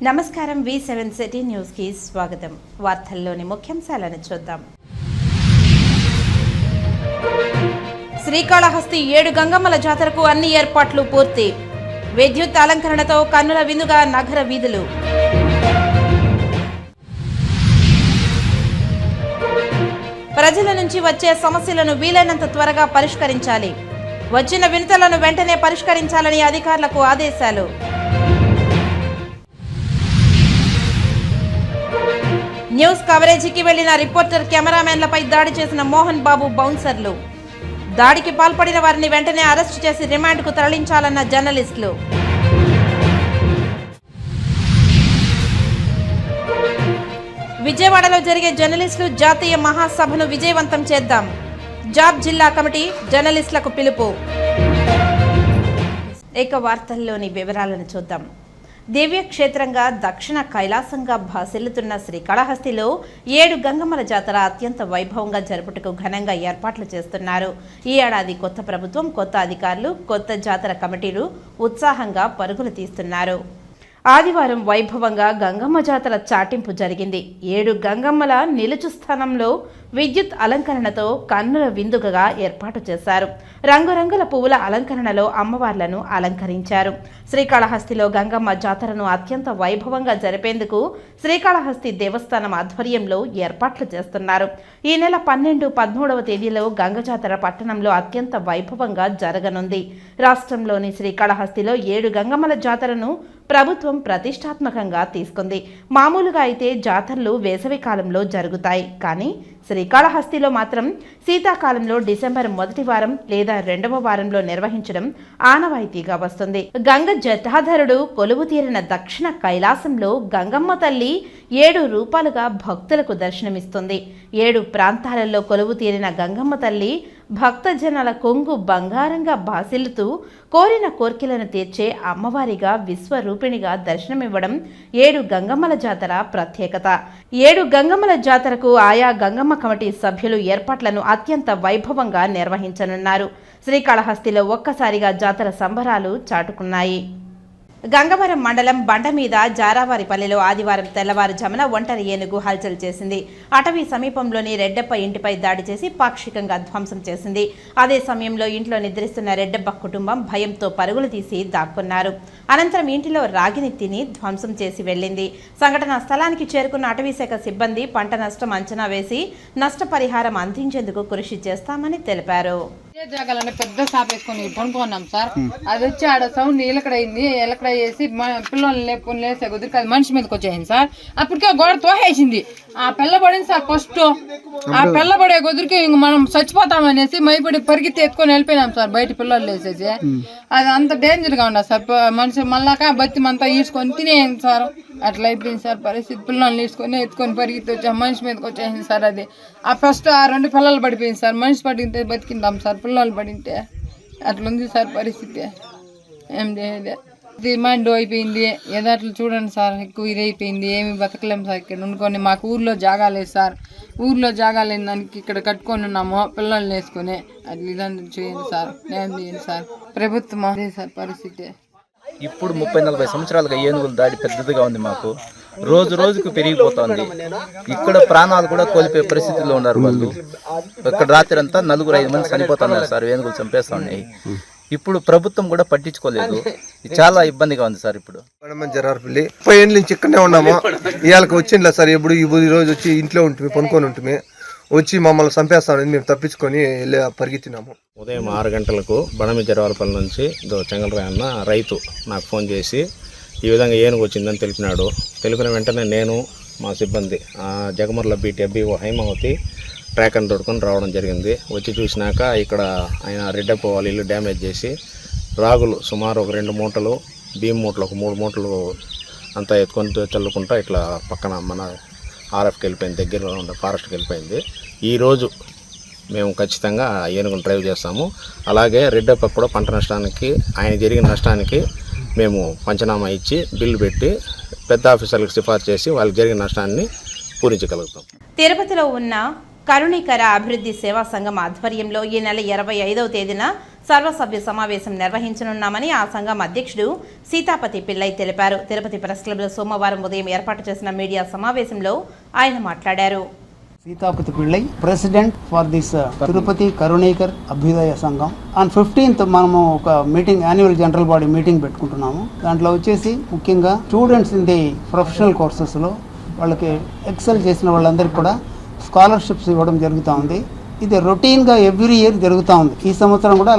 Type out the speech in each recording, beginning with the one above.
నమస్కారం V7 city news కి స్వాగతం. వార్తల్లోని ముఖ్యాంశాలను చూద్దాం. శ్రీకాళహస్తి 7 గంగమ్మల జాతరకు అన్ని ఏర్పాట్లు పూర్తి. విద్యుత్ అలంకరణతో కన్నుల విందుగా నగర వీధులు. ప్రజల నుంచి వచ్చే సమస్యలను వీలైనంత త్వరగా పరిష్కరించాలి. వచ్చిన వినతులను వెంటనే పరిష్కరించాలని అధికారులకు ఆదేశాలు. న్యూస్ కవరేజీకి వెళ్లిన రిపోర్టర్ కెమెరామెన్లపై దాడి చేసిన మోహన్ బాబు బౌన్సర్లు. దాడికి పాల్పడిన వారిని వెంటనే అరెస్టు చేసి రిమాండ్కు తరలించాలన్న జర్నలిస్టులు. విజయవాడలో జరిగే జర్నలిస్టులు జాతీయ మహాసభను విజయవంతం చేద్దాం. జాబ్ జిల్లా కమిటీ జర్నలిస్టులకు పిలుపు. ఇక వార్తల్లోని వివరాలను చూద్దాం. దివ్యక్షేత్రంగా దక్షిణ కైలాసంగా భాసిల్లుతున్న శ్రీకాళహస్తిలో 7 గంగమ్మల జాతర అత్యంత వైభవంగా జరుపుటకు ఘనంగా ఏర్పాట్లు చేస్తున్నారు. ఈ ఏడాది కొత్త ప్రభుత్వం, కొత్త అధికారులు, కొత్త జాతర కమిటీలు ఉత్సాహంగా పరుగులు తీస్తున్నారు. ఆదివారం వైభవంగా గంగమ్మ జాతర చాటింపు జరిగింది. 7 గంగమ్మల నిలుచు స్థానంలో విద్యుత్ అలంకరణతో కన్నుల విందుగా ఏర్పాటు చేశారు. రంగురంగుల పువ్వుల అలంకరణలో అమ్మవార్లను అలంకరించారు. శ్రీకాళహస్తిలో గంగమ్మ జాతరను అత్యంత వైభవంగా జరిపేందుకు శ్రీకాళహస్తి దేవస్థానం ఆధ్వర్యంలో ఏర్పాట్లు చేస్తున్నారు. ఈ నెల 12, 13వ తేదీలో గంగ జాతర పట్టణంలో అత్యంత వైభవంగా జరగనుంది. రాష్ట్రంలోని శ్రీకాళహస్తిలో 7 గంగమ్మల జాతరను ప్రభుత్వం ప్రతిష్టాత్మకంగా తీసుకుంది. మామూలుగా అయితే జాతరలు వేసవి కాలంలో జరుగుతాయి, కానీ శ్రీకాళహస్తిలో మాత్రం శీతాకాలంలో డిసెంబర్ మొదటి వారం లేదా 2వ వారంలో నిర్వహించడం ఆనవాయితీగా వస్తుంది. గంగ జటాధరుడు కొలువు తీరిన దక్షిణ కైలాసంలో గంగమ్మ తల్లి 7 రూపాలుగా భక్తులకు దర్శనమిస్తుంది. 7 ప్రాంతాలలో కొలువు తీరిన గంగమ్మ తల్లి భక్తజనాల కొంగు బంగారంగా బాసిల్లుతూ కోరిన కోర్కెలను తీర్చే అమ్మవారిగా విశ్వరూపిణిగా దర్శనమివ్వడం 7 గంగమ్మల జాతర ప్రత్యేకత. 7 గంగమ్మల జాతరకు ఆయా గంగమ్మ కమిటీ సభ్యులు ఏర్పాట్లను అత్యంత వైభవంగా నిర్వహించనున్నారు. శ్రీకాళహస్తిలో ఒక్కసారిగా జాతర సంబరాలు చాటుకున్నాయి. గంగవరం మండలం బండ మీద జారావారిపల్లిలో ఆదివారం తెల్లవారుజామున ఒంటరి ఏనుగు హల్చల్ చేసింది. అటవీ సమీపంలోని రెడ్డప్ప ఇంటిపై దాడి చేసి పాక్షికంగా ధ్వంసం చేసింది. అదే సమయంలో ఇంట్లో నిద్రిస్తున్న రెడ్డప్ప కుటుంబం భయంతో పరుగులు తీసి దాక్కున్నారు. అనంతరం ఇంటిలో రాగిని తిని ధ్వంసం చేసి వెళ్లింది. సంఘటనా స్థలానికి చేరుకున్న అటవీశాఖ సిబ్బంది పంట నష్టం అంచనా వేసి నష్టపరిహారం అందించేందుకు కృషి చేస్తామని తెలిపారు. జాగాలనే పెద్ద షాప్ వేసుకొని కొనుక్కున్నాం సార్. అది వచ్చి ఆడ సౌండ్ ఎలకడైంది. ఎలకడ వేసి పిల్లల్ని లేపుకొని లేసే కుదిరికి అది మనిషి మీదకి వచ్చేసింది సార్. అప్పటికే గోడ తోహేసింది. ఆ పిల్ల పడింది సార్. ఫస్ట్ ఆ పిల్ల పడే కుదిరికి ఇంక మనం చచ్చిపోతామనేసి మైపడి పరిగెత్తి ఎత్తుకొని వెళ్ళిపోయినాం సార్. బయట పిల్లలు వేసేసి అది అంత డేంజర్గా ఉండదు సార్. మనిషి మళ్ళాక బతి అంతా ఈడ్చుకొని తినేయండి సార్. అట్లా అయిపోయింది సార్ పరిస్థితి. పిల్లల్ని తీసుకొని ఎత్తుకొని పరిగెత్తి వచ్చా మనిషి మీదకి వచ్చేసింది సార్. అది ఆ ఫస్ట్ ఆ 2 పిల్లలు పడిపోయింది సార్. మనిషి పడితే బతికిందాం సార్. పిల్లలు పడింటే అట్లుంది సార్ పరిస్థితి. ఏం చేయలేదు. డిమాండ్ అయిపోయింది. ఏదో అట్లా చూడండి సార్. ఎక్కువ ఇది అయిపోయింది. ఏమి బతకలేము సార్. ఇక్కడ ఉండుకొని మాకు ఊర్లో జాగా లేదు సార్. ఊర్లో జాగా లేని దానికి ఇక్కడ కట్టుకొని ఉన్నాము పిల్లల్ని వేసుకొని. అట్లా ఇదంతా చేయండి సార్. న్యాయం చేయండి సార్. ప్రభుత్వం అదే సార్ పరిస్థితి. ఇప్పుడు 30-40 సంవత్సరాలుగా ఏనుగుల దాడి పెద్దదిగా ఉంది. మాకు రోజు రోజుకు పెరిగిపోతుంది. ఇక్కడ ప్రాణాలు కూడా కోల్పోయే పరిస్థితిలో ఉన్నారు వాళ్ళు. ఇక్కడ రాత్రి అంతా 4-5 మంది చనిపోతున్నారు సార్. ఏనుగులు చంపేస్తా ఉన్నాయి. ఇప్పుడు ప్రభుత్వం కూడా పట్టించుకోలేదు. చాలా ఇబ్బందిగా ఉంది సార్. ఇప్పుడు జరారపల్లి 30 ఏళ్ళ నుంచి ఇక్కడనే ఉన్నాము. ఇవాళకి వచ్చిందిలే సార్. ఎప్పుడు ఈ రోజు వచ్చి ఇంట్లో ఉంటుంది, పనుకొని ఉంటుంది. వచ్చి మమ్మల్ని చంపేస్తామని మేము తప్పించుకొని వెళ్ళి పరిగెత్తినాము. ఉదయం 6 గంటలకు బండమి జరవాలపల్లి నుంచి చెంగలరాయ అన్న రైతు నాకు ఫోన్ చేసి ఈ విధంగా ఏనుగు వచ్చిందని తెలిపినాడు. తెలిపిన వెంటనే నేను మా సిబ్బంది జగమర్ల BTO హైమావతి ట్రాక్ అని తోడుకొని రావడం జరిగింది. వచ్చి చూసినాక ఇక్కడ ఆయన రెడ్డప్ప వాళ్ళ ఇల్లు డ్యామేజ్ చేసి రాగులు సుమారు ఒక 2 మూటలు, బియ్యం మూటలు ఒక 3 మూటలు అంతా ఎత్తుకొని చల్లుకుంటా ఇట్లా పక్కన మన RFకి వెళ్ళిపోయింది. దగ్గరలో ఉన్న ఫారెస్ట్కి వెళ్ళిపోయింది. ఈరోజు మేము ఖచ్చితంగా ఏనుగును డ్రైవ్ చేస్తాము. అలాగే రెడ్డప్ప కూడా పంట నష్టానికి, ఆయన జరిగిన నష్టానికి మేము పంచనామా ఇచ్చి బిల్లు పెట్టి పెద్ద ఆఫీసర్లకు సిఫార్సు చేసి వాళ్ళకి జరిగిన నష్టాన్ని పూరించగలుగుతాం. తిరుపతిలో ఉన్న కరుణీకర అభివృద్ధి సేవా సంఘం ఆధ్వర్యంలో ఈ నెల 25వ తేదీన సర్వసభ్య సమావేశం నిర్వహించనున్నామని ఆ సంఘం అధ్యక్షుడు సీతాపతి పిల్లై తెలిపారు. తిరుపతి ప్రెస్ క్లబ్లో సోమవారం ఉదయం ఏర్పాటు చేసిన మీడియా సమావేశంలో ఆయన మాట్లాడారు. Seethapathi Pillai, president for this Tirupati కరుణీకర్ అభ్యుదయ సంఘం. ఆన్ 15th మనము ఒక meeting, annual general body meeting పెట్టుకుంటున్నాము. దాంట్లో వచ్చేసి ముఖ్యంగా స్టూడెంట్స్ ఇన్ ది ప్రొఫెషనల్ కోర్సెస్లో వాళ్ళకి ఎక్సెల్ చేసిన వాళ్ళందరికీ కూడా స్కాలర్షిప్స్ ఇవ్వడం జరుగుతూ ఉంది. ఇది రొటీన్గా ఎవ్రీ ఇయర్ జరుగుతూ ఉంది. ఈ సంవత్సరం కూడా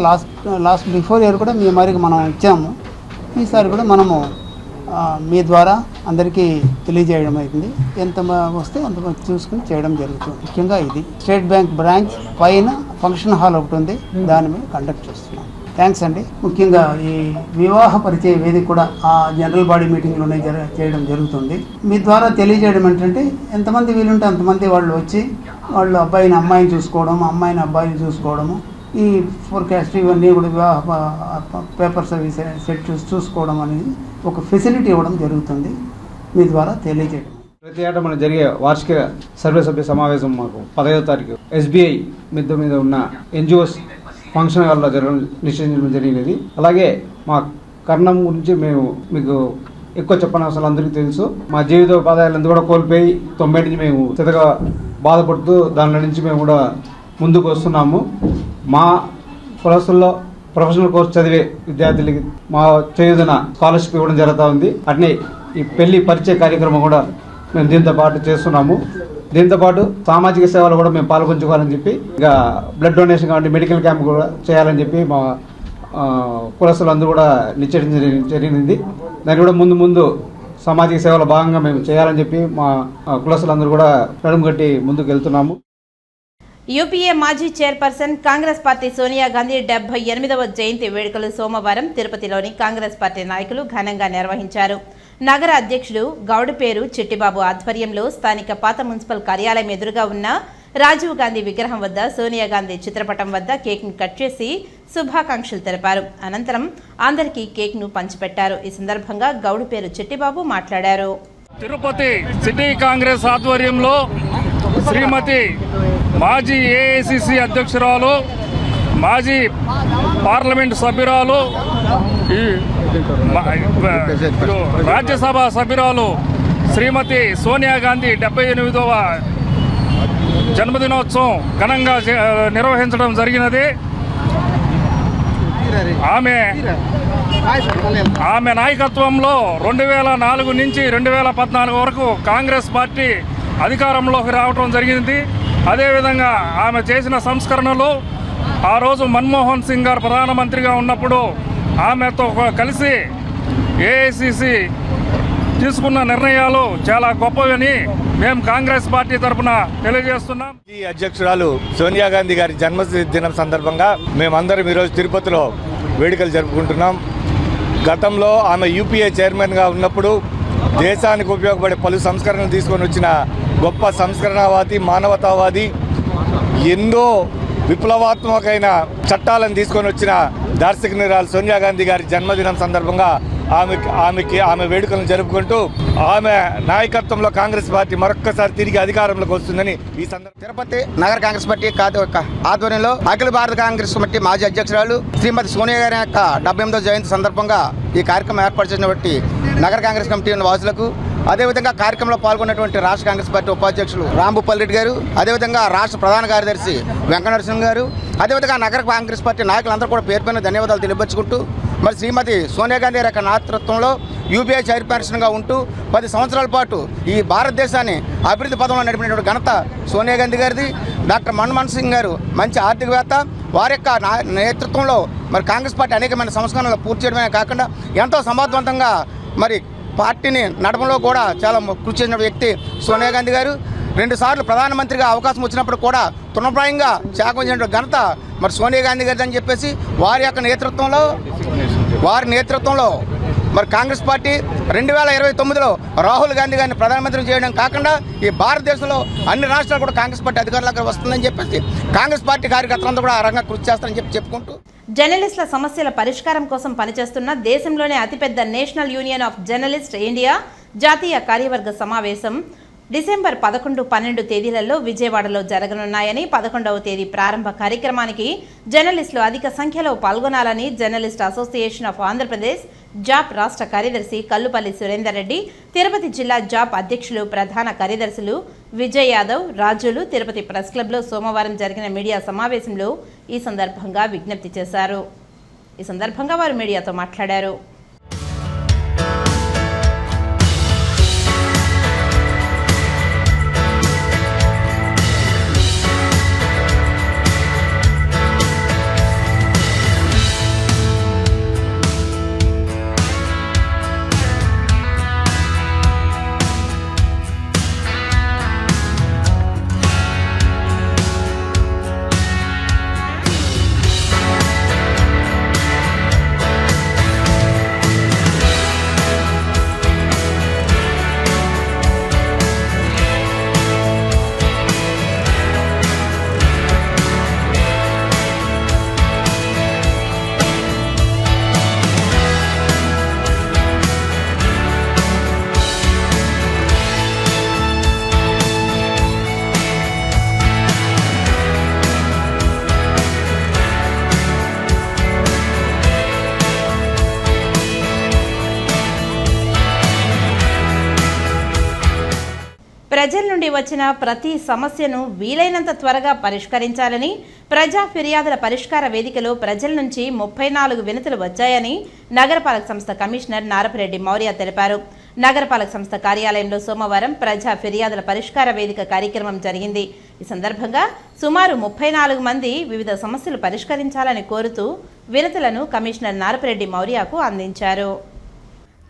లాస్ట్ బిఫోర్ ఇయర్ కూడా మీ మరికి మనం ఇచ్చాము. ఈసారి కూడా మనము మీ ద్వారా అందరికీ తెలియజేయడం అవుతుంది. ఎంత వస్తే అంత చూసుకుని చేయడం జరుగుతుంది. ముఖ్యంగా ఇది స్టేట్ బ్యాంక్ బ్రాంచ్ పైన ఫంక్షన్ హాల్ ఒకటి ఉంది, దాని మీద కండక్ట్ చేస్తున్నాం. థ్యాంక్స్ అండి. ముఖ్యంగా ఈ వివాహ పరిచయ వేదిక కూడా ఆ జనరల్ బాడీ మీటింగ్లోనే చేయడం జరుగుతుంది. మీ ద్వారా తెలియజేయడం ఏంటంటే ఎంతమంది వీలుంటే అంతమంది వాళ్ళు వచ్చి వాళ్ళు అబ్బాయిని అమ్మాయిని చూసుకోవడం, అమ్మాయిని అబ్బాయిని చూసుకోవడము, ఈ ఫోర్కాస్ట్ ఇవన్నీ కూడా వివాహ పేపర్స్ అవి సెట్ చూసుకోవడం అనేది ఒక ఫెసిలిటీ ఇవ్వడం జరుగుతుంది. మీ ద్వారా తెలియజేయడం. ప్రతి ఏటా మనం జరిగే వార్షిక సర్వసభ్య సమావేశం మాకు 15వ తారీఖు SBI మిద్ద మీద ఉన్న NGOs ఫంక్షన్ హాల్లో నిశ్చయించడం జరిగినది. అలాగే మా కర్ణం గురించి మేము మీకు ఎక్కువ చెప్పనవసరం అందరికీ తెలుసు. మా జీవితోపాధ్యాయులందరూ కూడా కోల్పోయి 90 నుంచి మేము చితగా బాధపడుతూ దానిలో నుంచి మేము కూడా ముందుకు వస్తున్నాము. మా కులస్తుల్లో ప్రొఫెషనల్ కోర్స్ చదివే విద్యార్థులకి మా చేయుదన స్కాలర్షిప్ ఇవ్వడం జరుగుతూ ఉంది. అట్నే ఈ పెళ్లి పరిచయ కార్యక్రమం కూడా మేము దీంతో పాటు చేస్తున్నాము. దీంతో పాటు సామాజిక సేవలు కూడా మేము పాల్పంచుకోవాలని చెప్పి, ఇక బ్లడ్ డొనేషన్ కాబట్టి మెడికల్ క్యాంప్ కూడా చేయాలని చెప్పి మా కులస్తులందరూ కూడా నిశ్చయించడం జరిగింది. దాన్ని కూడా ముందు సామాజిక సేవల భాగంగా మేము చేయాలని చెప్పి మా కులస్తులందరూ కూడా నడుము కట్టి ముందుకు వెళ్తున్నాము. యూపీఏ మాజీ చైర్పర్సన్ కాంగ్రెస్ పార్టీ సోనియా గాంధీ 78వ జయంతి వేడుకలు సోమవారం తిరుపతిలోని కాంగ్రెస్ పార్టీ నాయకులు ఘనంగా నిర్వహించారు. నగర అధ్యక్షుడు గౌడపేరు చిట్టిబాబు ఆధ్వర్యంలో స్థానిక పాత మున్సిపల్ కార్యాలయం ఎదురుగా ఉన్న రాజీవ్ గాంధీ విగ్రహం వద్ద సోనియా గాంధీ చిత్రపటం వద్ద కేక్ను కట్ చేసి శుభాకాంక్షలు తెలిపారు. అనంతరం అందరికీ కేక్ను పంచిపెట్టారు. ఈ సందర్భంగా గౌడపేరు చిట్టిబాబు మాట్లాడారు. తిరుపతి సిటీ కాంగ్రెస్ ఆధ్వర్యంలో శ్రీమతి మాజీ AICC అధ్యక్షురాలు, మాజీ పార్లమెంట్ సభ్యురాలు, రాజ్యసభ సభ్యురాలు శ్రీమతి సోనియా గాంధీ 78వ జన్మదినోత్సవం ఘనంగా నిర్వహించడం జరిగినది. ఆమె నాయకత్వంలో 2004 నుంచి 2014 వరకు కాంగ్రెస్ పార్టీ అధికారంలోకి రావడం జరిగింది. అదేవిధంగా ఆమె చేసిన సంస్కరణలు, ఆ రోజు మన్మోహన్ సింగ్ గారు ప్రధానమంత్రిగా ఉన్నప్పుడు ఆమెతో కలిసి AICC తీసుకున్న నిర్ణయాలు చాలా గొప్పవని మేము కాంగ్రెస్ పార్టీ తరఫున తెలియజేస్తున్నాం. ఈ అధ్యక్షురాలు సోనియా గాంధీ గారి జన్మదినం సందర్భంగా మేమందరం ఈరోజు తిరుపతిలో వేడుకలు జరుపుకుంటున్నాం. గతంలో ఆమె UPA చైర్మన్గా ఉన్నప్పుడు దేశానికి ఉపయోగపడే పలు సంస్కరణలు తీసుకొని వచ్చిన గొప్ప సంస్కరణవాది, మానవతావాది, ఎన్నో విప్లవాత్మకమైన చట్టాలను తీసుకొని వచ్చిన దార్శనికురాలు సోనియా గాంధీ గారి జన్మదినం సందర్భంగా ఆమె వేడుకలను జరుపుకుంటూ ఆమె నాయకత్వంలో కాంగ్రెస్ పార్టీ మరొక్కసారి తిరిగి అధికారంలోకి వస్తుందని ఈ సందర్భంగా తిరుపతి నగర కాంగ్రెస్ పార్టీ ఆధ్వర్యంలో అఖిల భారత కాంగ్రెస్ కమిటీ మాజీ అధ్యక్షురాలు శ్రీమతి సోనియా గారి యొక్క 78వ జయంతి సందర్భంగా ఈ కార్యక్రమం ఏర్పాటు చేసినటువంటి నగర కాంగ్రెస్ కమిటీ వాసులకు, అదేవిధంగా కార్యక్రమంలో పాల్గొన్నటువంటి రాష్ట్ర కాంగ్రెస్ పార్టీ ఉపాధ్యక్షులు రాంభూపాల్ రెడ్డి గారు, అదేవిధంగా రాష్ట్ర ప్రధాన కార్యదర్శి వెంకటనరసింహ గారు, అదేవిధంగా నగర కాంగ్రెస్ పార్టీ నాయకులందరూ కూడా పేరు పైన ధన్యవాదాలు తెలియపరుచుకుంటూ, మరి శ్రీమతి సోనియా గాంధీ యొక్క నేతృత్వంలో UPA చైర్పర్సన్గా ఉంటూ 10 సంవత్సరాల పాటు ఈ భారతదేశాన్ని అభివృద్ధి పథంలో నడిపినటువంటి ఘనత సోనియా గాంధీ గారిది. డాక్టర్ మన్మోహన్ సింగ్ గారు మంచి ఆర్థికవేత్త, వారి యొక్క నేతృత్వంలో మరి కాంగ్రెస్ పార్టీ అనేకమైన సంస్కరణలు పూర్తి చేయడమే కాకుండా ఎంతో సమర్థవంతంగా మరి పార్టీని నడపడంలో కూడా చాలా కృషి చేసిన వ్యక్తి సోనియా గాంధీ గారు. 2 సార్లు ప్రధానమంత్రిగా అవకాశం వచ్చినప్పుడు కూడా తృణప్రాయంగా త్యాగం ఘనత మరి సోనియా గాంధీ గారిది అని చెప్పేసి వారి యొక్క నేతృత్వంలో మరి కాంగ్రెస్ పార్టీ 2029లో రాహుల్ గాంధీ గారిని ప్రధానమంత్రి చేయడం కాకుండా ఈ భారతదేశంలో అన్ని రాష్ట్రాలు కూడా కాంగ్రెస్ పార్టీ అధికారులకు వస్తుందని చెప్పేసి కాంగ్రెస్ పార్టీ కార్యకర్తలంతా కూడా ఆ రంగంగా కృషి చేస్తారని చెప్పుకుంటూ, జర్నలిస్టుల సమస్యల పరిష్కారం కోసం పనిచేస్తున్న దేశంలోనే అతిపెద్ద national union of journalist India జాతీయ కార్యవర్గ సమావేశం డిసెంబర్ 11, 12 తేదీలలో విజయవాడలో జరగనున్నాయని 11వ తేదీ ప్రారంభ కార్యక్రమానికి జర్నలిస్టులు అధిక సంఖ్యలో పాల్గొనాలని జర్నలిస్ట్ అసోసియేషన్ ఆఫ్ ఆంధ్రప్రదేశ్ జాప్ రాష్ట్ర కార్యదర్శి కల్లుపల్లి సురేందర్ రెడ్డి, తిరుపతి జిల్లా జాప్ అధ్యక్షులు ప్రధాన కార్యదర్శులు విజయ్ యాదవ్, రాజులు తిరుపతి ప్రెస్ క్లబ్లో సోమవారం జరిగిన మీడియా సమావేశంలో ఈ సందర్భంగా విజ్ఞప్తి చేశారు. ఈ సందర్భంగా వారు మీడియాతో మాట్లాడారు. ప్రజల నుండి వచ్చిన ప్రతి సమస్యను వీలైనంత త్వరగా పరిష్కరించాలని ప్రజా ఫిర్యాదుల పరిష్కార వేదికలో ప్రజల నుంచి 34 వినతులు వచ్చాయని నగరపాలక సంస్థ కమిషనర్ నారపరెడ్డి మౌర్య తెలిపారు. నగరపాలక సంస్థ కార్యాలయంలో సోమవారం ప్రజా ఫిర్యాదుల పరిష్కార వేదిక కార్యక్రమం జరిగింది. ఈ సందర్భంగా సుమారు 34 మంది వివిధ సమస్యలు పరిష్కరించాలని కోరుతూ వినతులను కమిషనర్ నారపరెడ్డి మౌర్యకు అందించారు.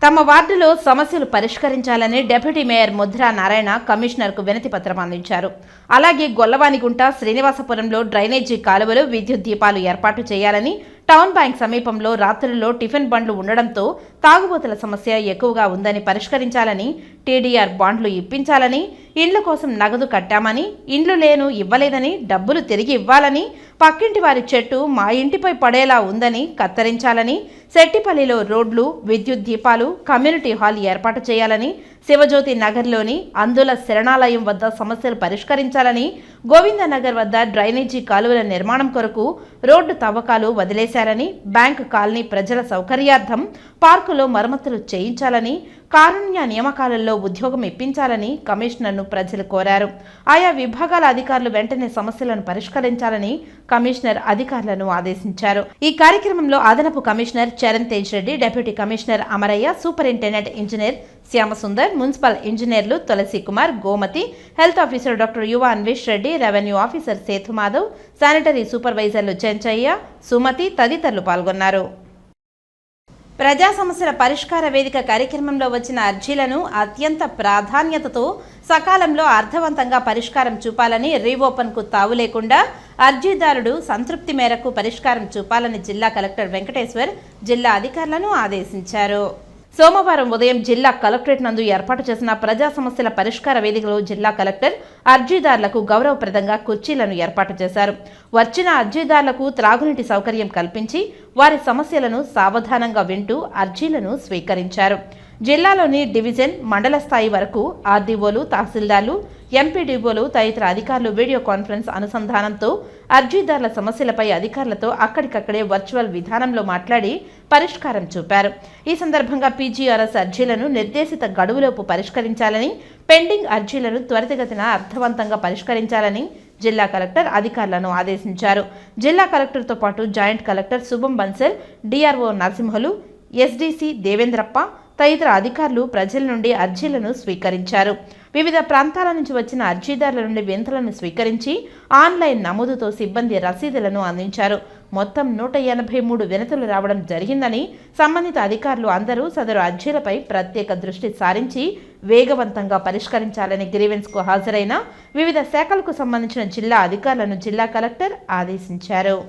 తమ వార్డులో సమస్యలు పరిష్కరించాలని డిప్యూటీ మేయర్ ముద్రా నారాయణ కమిషనర్కు వినతి పత్రం అందించారు. అలాగే గొల్లవానిగుంట, శ్రీనివాసపురంలో డ్రైనేజీ కాలువలు, విద్యుత్ దీపాలు ఏర్పాటు చేయాలని, టౌన్ బ్యాంక్ సమీపంలో రాత్రుల్లో టిఫిన్ బండ్లు ఉండడంతో తాగుబోతుల సమస్య ఎక్కువగా ఉందని పరిష్కరించాలని, టీడీఆర్ బాండ్లు ఇప్పించాలని, ఇండ్ల కోసం నగదు కట్టామని, ఇండ్లు లేను ఇవ్వలేదని, డబ్బులు తిరిగి ఇవ్వాలని, పక్కింటి వారి చెట్టు మా ఇంటిపై పడేలా ఉందని కత్తరించాలని, సెట్టిపల్లిలో రోడ్లు, విద్యుత్ దీపాలు, కమ్యూనిటీ హాల్ ఏర్పాటు చేయాలని, శివజ్యోతి నగర్లోని అందుల శరణాలయం వద్ద సమస్యలు పరిష్కరించాలని, గోవిందనగర్ వద్ద డ్రైనేజీ కాలువల నిర్మాణం కొరకు రోడ్డు తవ్వకాలు వదిలేశారని, బ్యాంకు కాలనీ ప్రజల సౌకర్యార్థం పార్కులో మరమ్మతులు చేయించాలని, కారుణ్య నియామకాలలో ఉద్యోగం ఇప్పించాలని కమిషనర్ను ప్రజలు కోరారు. ఆయా విభాగాల అధికారులు వెంటనే సమస్యలను పరిష్కరించాలని కమిషనర్ అధికారులను ఆదేశించారు. ఈ కార్యక్రమంలో అదనపు commissioner Charan Tej Reddy, deputy commissioner Amarayya, superintendent engineer Shyamasundar, municipal ఇంజనీర్లు Tulasi Kumar, Gomathi, health officer doctor Yuva Anvesh Reddy, revenue officer Sethu Madhav, sanitary సూపర్వైజర్లు చెంచయ్య, సుమతి తదితరులు పాల్గొన్నారు. ప్రజా సమస్యల పరిష్కార వేదిక కార్యక్రమంలో వచ్చిన అర్జీలను అత్యంత ప్రాధాన్యతతో సకాలంలో అర్థవంతంగా పరిష్కారం చూపాలని, రీఓపెన్కు తావు లేకుండా అర్జీదారుడు సంతృప్తి మేరకు పరిష్కారం చూపాలని జిల్లా కలెక్టర్ వెంకటేశ్వర్ జిల్లా అధికారులను ఆదేశించారు. సోమవారం ఉదయం జిల్లా కలెక్టరేట్ నందు ఏర్పాటు చేసిన ప్రజా సమస్యల పరిష్కార వేదికలో జిల్లా కలెక్టర్ అర్జీదారులకు గౌరవప్రదంగా కుర్చీలను ఏర్పాటు చేశారు. వచ్చిన అర్జీదారులకు త్రాగునీటి సౌకర్యం కల్పించి వారి సమస్యలను సావధానంగా వింటూ అర్జీలను స్వీకరించారు. జిల్లాలోని డివిజన్, మండల స్థాయి వరకు ఆర్డీఓలు, తహసీల్దార్లు, ఎంపీడీఓలు తదితర అధికారులు వీడియో కాన్ఫరెన్స్ అనుసంధానంతో అర్జీదారుల సమస్యలపై అధికారులతో అక్కడికక్కడే వర్చువల్ విధానంలో మాట్లాడి పరిష్కారం చూపారు. ఈ సందర్భంగా పీజీఆర్ఎస్ అర్జీలను నిర్దేశిత గడువులోపు పరిష్కరించాలని, పెండింగ్ అర్జీలను త్వరితగతిన అర్థవంతంగా పరిష్కరించాలని జిల్లా కలెక్టర్ అధికారులను ఆదేశించారు. జిల్లా కలెక్టర్తో పాటు జాయింట్ కలెక్టర్ శుభం బన్సల్, డిఆర్ఓ నరసింహులు, ఎస్డీసీ దేవేంద్రప్ప తదితర అధికారులు ప్రజల నుండి అర్జీలను స్వీకరించారు. వివిధ ప్రాంతాల నుంచి వచ్చిన అర్జీదారుల నుండి వినతులను స్వీకరించి ఆన్లైన్ నమోదుతో సిబ్బంది రసీదులను అందించారు. మొత్తం 183 వినతులు రావడం జరిగిందని, సంబంధిత అధికారులు అందరూ సదరు అర్జీలపై ప్రత్యేక దృష్టి సారించి వేగవంతంగా పరిష్కరించాలని గ్రీవెన్స్కు హాజరైన వివిధ శాఖలకు సంబంధించిన జిల్లా అధికారులను జిల్లా కలెక్టర్ ఆదేశించారు.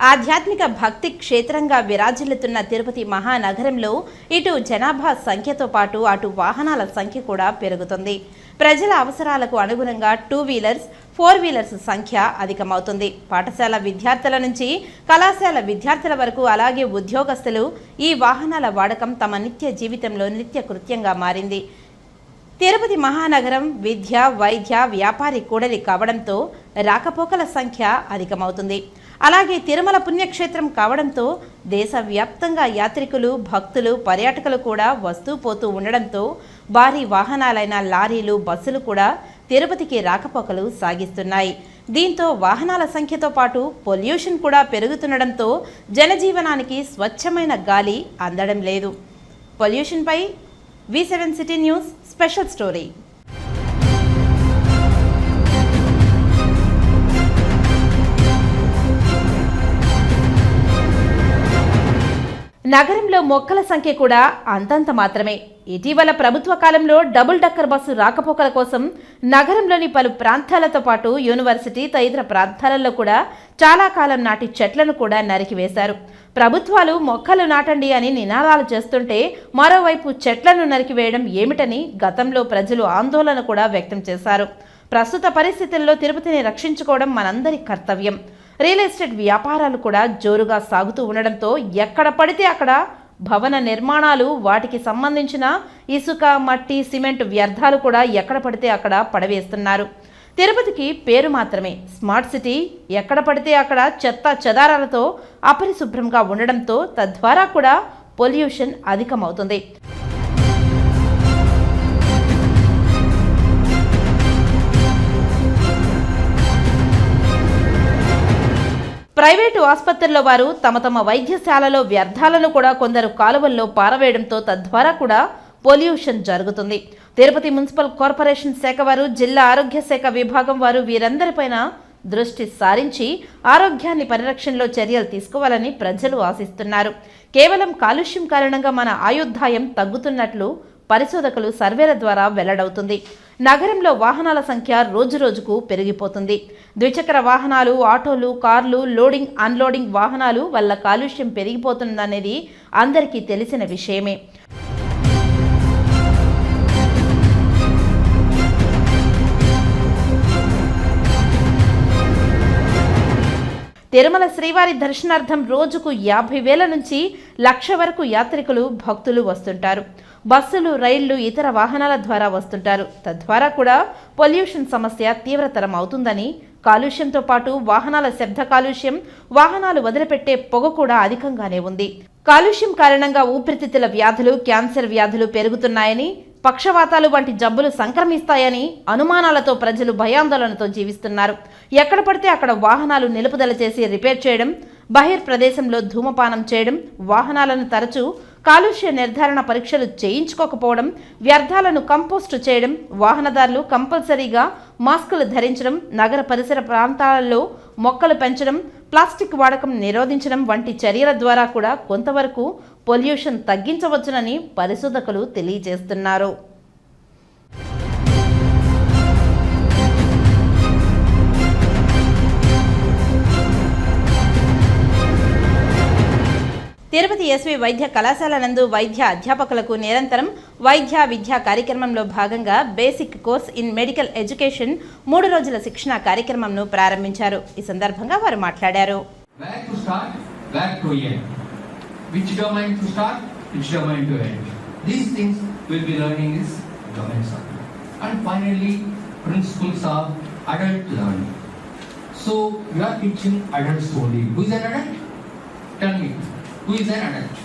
ఆధ్యాత్మిక భక్తి క్షేత్రంగా విరాజిల్లుతున్న తిరుపతి మహానగరంలో ఇటు జనాభా సంఖ్యతో పాటు అటు వాహనాల సంఖ్య కూడా పెరుగుతుంది. ప్రజల అవసరాలకు అనుగుణంగా 2 వీలర్స్, 4 వీలర్స్ సంఖ్య అధికమవుతుంది. పాఠశాల విద్యార్థుల నుంచి కళాశాల విద్యార్థుల వరకు అలాగే ఉద్యోగస్తులు ఈ వాహనాల వాడకం తమ నిత్య జీవితంలో నిత్య కృత్యంగా మారింది. తిరుపతి మహానగరం విద్య, వైద్య, వ్యాపారి కూడలి కావడంతో రాకపోకల సంఖ్య అధికమవుతుంది. అలాగే తిరుమల పుణ్యక్షేత్రం కావడంతో దేశవ్యాప్తంగా యాత్రికులు, భక్తులు, పర్యాటకులు కూడా వస్తూ పోతూ ఉండడంతో భారీ వాహనాలైన లారీలు, బస్సులు కూడా తిరుపతికి రాకపోకలు సాగిస్తున్నాయి. దీంతో వాహనాల సంఖ్యతో పాటు పొల్యూషన్ కూడా పెరుగుతుండడంతో జనజీవనానికి స్వచ్ఛమైన గాలి అందడం లేదు. పొల్యూషన్పై V7 city news special story. నగరంలో మొక్కల సంఖ్య కూడా అంతంత మాత్రమే. ఇటీవల ప్రభుత్వ కాలంలో డబుల్ డక్కర్ బస్సు రాకపోకల కోసం నగరంలోని పలు ప్రాంతాలతో పాటు యూనివర్సిటీ తదితర ప్రాంతాలలో కూడా చాలా కాలం నాటి చెట్లను కూడా నరికివేశారు. ప్రభుత్వాలు మొక్కలు నాటండి అని నినాదాలు చేస్తుంటే మరోవైపు చెట్లను నరికివేయడం ఏమిటని గతంలో ప్రజలు ఆందోళన కూడా వ్యక్తం చేశారు. ప్రస్తుత పరిస్థితుల్లో తిరుపతిని రక్షించుకోవడం మనందరి కర్తవ్యం. రియల్ ఎస్టేట్ వ్యాపారాలు కూడా జోరుగా సాగుతూ ఉండడంతో ఎక్కడ పడితే అక్కడ భవన నిర్మాణాలు, వాటికి సంబంధించిన ఇసుక, మట్టి, సిమెంట్ వ్యర్థాలు కూడా ఎక్కడ పడితే అక్కడ పడవేస్తున్నారు. తిరుపతికి పేరు మాత్రమే స్మార్ట్ సిటీ. ఎక్కడ పడితే అక్కడ చెత్త చెదారాలతో అపరిశుభ్రంగా ఉండడంతో తద్వారా కూడా పొల్యూషన్ అధికమవుతుంది. ప్రైవేటు ఆసుపత్రుల వారు తమ వైద్యశాలలో వ్యర్థాలను కూడా కొందరు కాలువల్లో పారవేయడంతో తద్వారా కూడా పొల్యూషన్ జరుగుతుంది. తిరుపతి మున్సిపల్ కార్పొరేషన్ శాఖ వారు, జిల్లా ఆరోగ్య శాఖ విభాగం వారు వీరందరిపైన దృష్టి సారించి ఆరోగ్యాన్ని పరిరక్షణలో చర్యలు తీసుకోవాలని ప్రజలు ఆశిస్తున్నారు. కేవలం కాలుష్యం కారణంగా మన ఆయుర్దాయం తగ్గుతున్నట్లు పరిశోధకులు సర్వేల ద్వారా వెల్లడవుతుంది. నగరంలో వాహనాల సంఖ్య రోజురోజుకు పెరిగిపోతుంది. ద్విచక్ర వాహనాలు, ఆటోలు, కార్లు, లోడింగ్ అన్లోడింగ్ వాహనాలు వల్ల కాలుష్యం పెరిగిపోతుందనేది అందరికీ తెలిసిన విషయమే. తిరుమల శ్రీవారి దర్శనార్థం రోజుకు 50,000 నుంచి 1,00,000 వరకు యాత్రికులు, భక్తులు వస్తుంటారు. బస్సులు, రైళ్లు, ఇతర వాహనాల ద్వారా వస్తుంటారు. తద్వారా కూడా పొల్యూషన్ సమస్య తీవ్రతరం అవుతుందని, కాలుష్యంతో పాటు వాహనాల శబ్ద కాలుష్యం, వాహనాలు వదిలిపెట్టే పొగ కూడా అధికంగానే ఉంది. కాలుష్యం కారణంగా ఊపిరితిత్తుల వ్యాధులు, క్యాన్సర్ వ్యాధులు పెరుగుతున్నాయని, పక్షవాతాలు వంటి జబ్బులు సంక్రమిస్తాయని అనుమానాలతో ప్రజలు భయాందోళనతో జీవిస్తున్నారు. ఎక్కడ పడితే అక్కడ వాహనాలు నిలుపుదల చేసి రిపేర్ చేయడం, బహిర్ప్రదేశంలో ధూమపానం చేయడం, వాహనాలను తరచూ కాలుష్య నిర్ధారణ పరీక్షలు చేయించుకోకపోవడం, వ్యర్థాలను కంపోస్టు చేయడం, వాహనదారులు కంపల్సరీగా మాస్కులు ధరించడం, నగర పరిసర ప్రాంతాలలో మొక్కలు పెంచడం, ప్లాస్టిక్ వాడకం నిరోధించడం వంటి చర్యల ద్వారా కూడా కొంతవరకు పొల్యూషన్ తగ్గించవచ్చునని పరిశోధకులు తెలియజేస్తున్నారు. తిరుపతి ఎస్వి వైద్య కళాశాల నందు వైద్య అధ్యాపకులకు నిరంతరం వైద్య విద్యా కార్యక్రమంలో భాగంగా basic course in medical education 3 రోజుల శిక్షణ కార్యక్రమంను ప్రారంభించారు. ఈ సందర్భంగా వారు మాట్లాడారు. Who is an adult?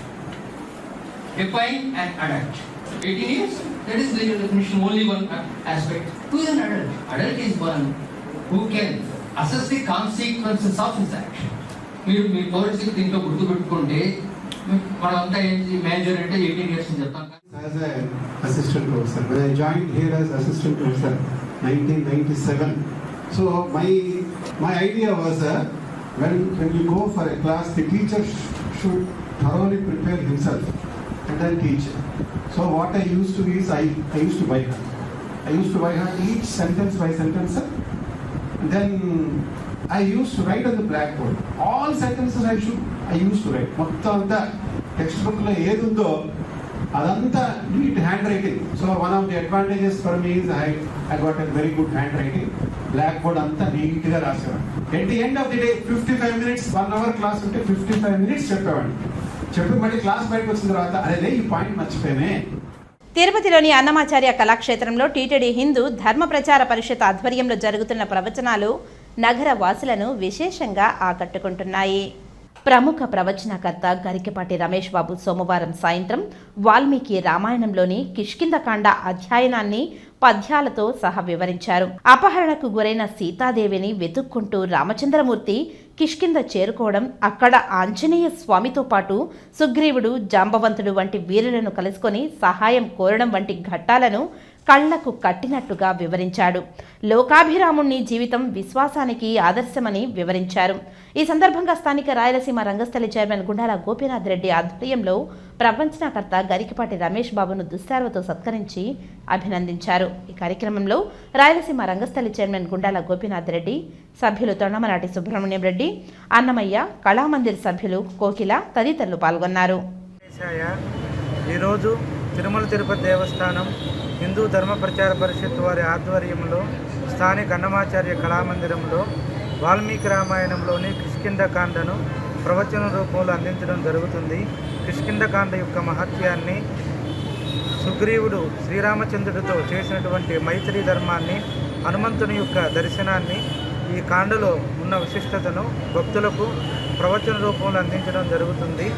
Define an adult. 18 years? That is the definition, only one aspect. Who is an adult? Adult is one who can assess the consequences of his action. మీరు పౌరసిక్ దీంట్లో గుర్తుపెట్టుకుంటే మనమంతా ఏంటి మేజర్ అంటే 18 years అని చెప్తాం. As an assistant professor, when I joined here as assistant professor 1997. So my idea was when you go for a class, the teacher should thoroughly prepare himself and then teach. So what I used to do is I used to by heart. I used to by heart each sentence by sentence. And then I used to write on the blackboard. All sentences I used to write. మొత్తం అంతా text book లో ఏది ఉందో అదంతా neat handwriting. So one of the advantages for me is I got a very good hand writing. Blackboard అంతా neat గా రాసేవాడు. At the end of the day 55 minutes 1 hour class ఉంటే 55 minutes చెప్పేవాడు. చెప్పి మళ్ళీ class బయటకు వచ్చిన తర్వాత అదే ఈ పాయింట్ మర్చిపోయానే. తిరుపతిలోని అన్నమాచార్య కళాక్షేత్రంలో టీటీడీ హిందూ ధర్మ ప్రచార పరిషత్ ఆధ్వర్యంలో జరుగుతున్న ప్రవచనాలు నగర వాసులను విశేషంగా ఆకట్టుకుంటున్నాయి. ప్రముఖ ప్రవచనకర్త గరికపాటి రమేష్ బాబు సోమవారం సాయంత్రం వాల్మీకి రామాయణంలోని కిష్కింధకాండ అధ్యయనాన్ని పద్యాలతో సహా వివరించారు. అపహరణకు గురైన సీతాదేవిని వెతుక్కుంటూ రామచంద్రమూర్తి కిష్కింధ చేరుకోవడం, అక్కడ ఆంజనేయ స్వామితో పాటు సుగ్రీవుడు, జాంబవంతుడు వంటి వీరులను కలుసుకొని సహాయం కోరడం వంటి ఘట్టాలను కళ్లకు కట్టినట్టుగా వివరించాడు. లోకాభిరాముణ్ణి జీవితం విశ్వాసానికి ఆదర్శమని వివరించారు. ఈ సందర్భంగా స్థానిక రాయలసీమ రంగస్థలి చైర్మన్ గుండాల గోపీనాథ్ రెడ్డి ఆధ్వర్యంలో ప్రపంచకర్త గరికపాటి రమేష్ బాబును దుశ్శాలువతో సత్కరించి అభినందించారు. ఈ కార్యక్రమంలో రాయలసీమ రంగస్థలి చైర్మన్ గుండాల గోపీనాథ్ రెడ్డి, సభ్యులు తొండమనాటి సుబ్రహ్మణ్యం రెడ్డి, అన్నమయ్య, కళామందిర్ సభ్యులు కోకిల తదితరులు పాల్గొన్నారు. ఈరోజు తిరుమల తిరుపతి దేవస్థానం హిందూ ధర్మ ప్రచార పరిషత్ వారి ఆధ్వర్యంలో స్థానిక అన్నమాచార్య కళామందిరంలో వాల్మీకి రామాయణంలోని కిష్కింధకాండను ప్రవచన రూపంలో అందించడం జరుగుతుంది. కిష్కింధకాండ యొక్క మహత్యాన్ని, సుగ్రీవుడు శ్రీరామచంద్రుడితో చేసినటువంటి మైత్రి ధర్మాన్ని, హనుమంతుని యొక్క దర్శనాన్ని, ఈ కాండలో ఉన్న విశిష్టతను భక్తులకు ప్రవచన రూపంలో అందించడం జరుగుతుంది.